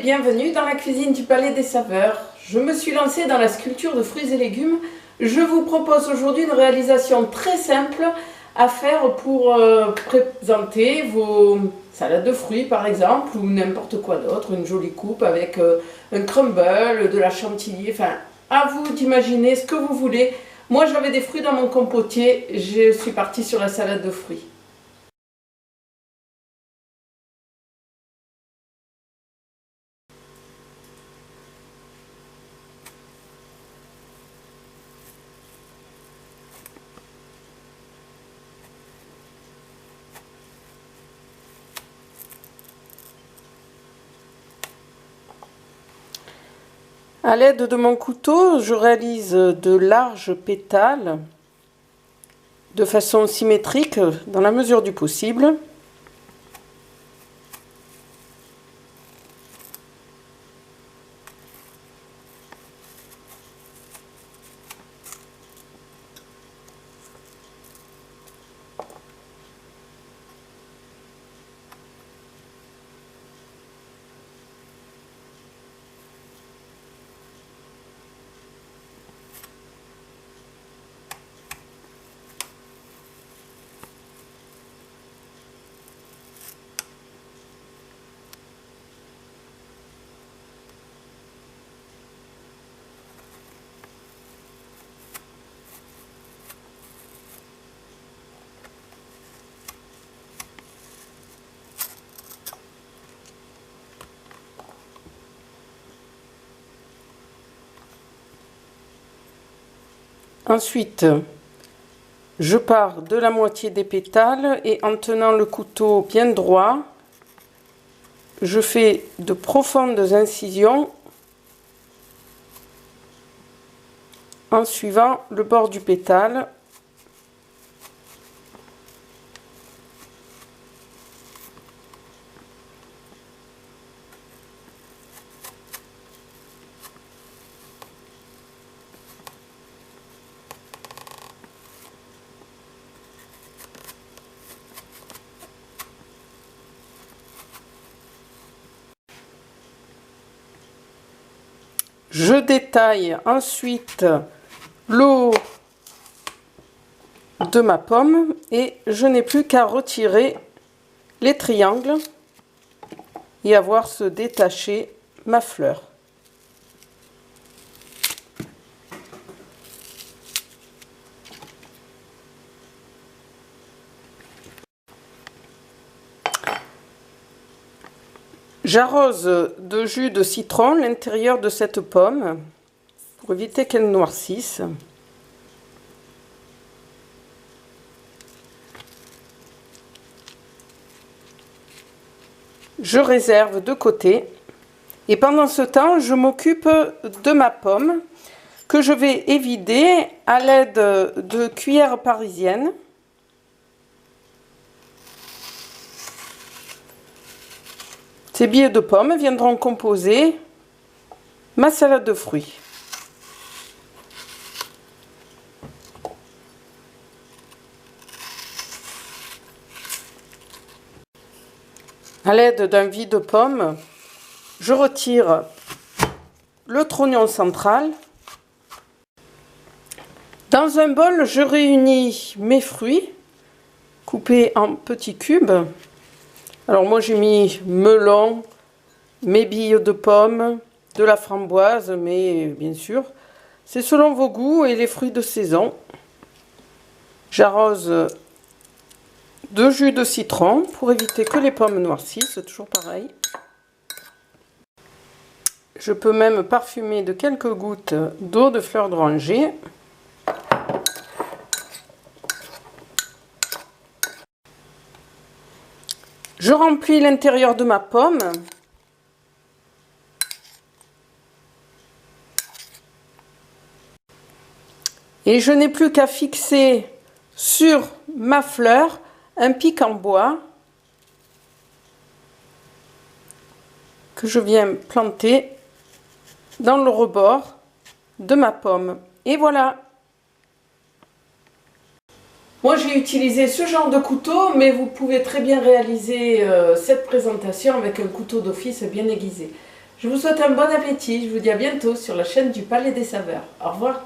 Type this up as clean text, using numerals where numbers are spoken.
bienvenue dans la cuisine du Palais des Saveurs. Je me suis lancée dans la sculpture de fruits et légumes. Je vous propose aujourd'hui une réalisation très simple à faire pour présenter vos salades de fruits par exemple, ou n'importe quoi d'autre, une jolie coupe avec un crumble, de la chantilly, enfin à vous d'imaginer ce que vous voulez. Moi j'avais des fruits dans mon compotier, je suis partie sur la salade de fruits. À l'aide de mon couteau, je réalise de larges pétales de façon symétrique dans la mesure du possible. Ensuite, je pars de la moitié des pétales et en tenant le couteau bien droit, je fais de profondes incisions en suivant le bord du pétale. Je détaille ensuite l'eau de ma pomme et je n'ai plus qu'à retirer les triangles et à voir se détacher ma fleur. J'arrose de jus de citron l'intérieur de cette pomme pour éviter qu'elle noircisse. Je réserve de côté et pendant ce temps, je m'occupe de ma pomme que je vais évider à l'aide de cuillères parisiennes. Ces billes de pommes viendront composer ma salade de fruits. À l'aide d'un vide-pomme, je retire le trognon central. Dans un bol, je réunis mes fruits coupés en petits cubes. Alors moi j'ai mis melon, mes billes de pommes, de la framboise, mais bien sûr, c'est selon vos goûts et les fruits de saison. J'arrose de jus de citron pour éviter que les pommes noircissent, toujours pareil. Je peux même parfumer de quelques gouttes d'eau de fleur d'oranger. Je remplis l'intérieur de ma pomme. Et je n'ai plus qu'à fixer sur ma fleur un pic en bois que je viens planter dans le rebord de ma pomme. Et voilà! Moi j'ai utilisé ce genre de couteau, mais vous pouvez très bien réaliser cette présentation avec un couteau d'office bien aiguisé. Je vous souhaite un bon appétit, je vous dis à bientôt sur la chaîne du Palais des Saveurs. Au revoir.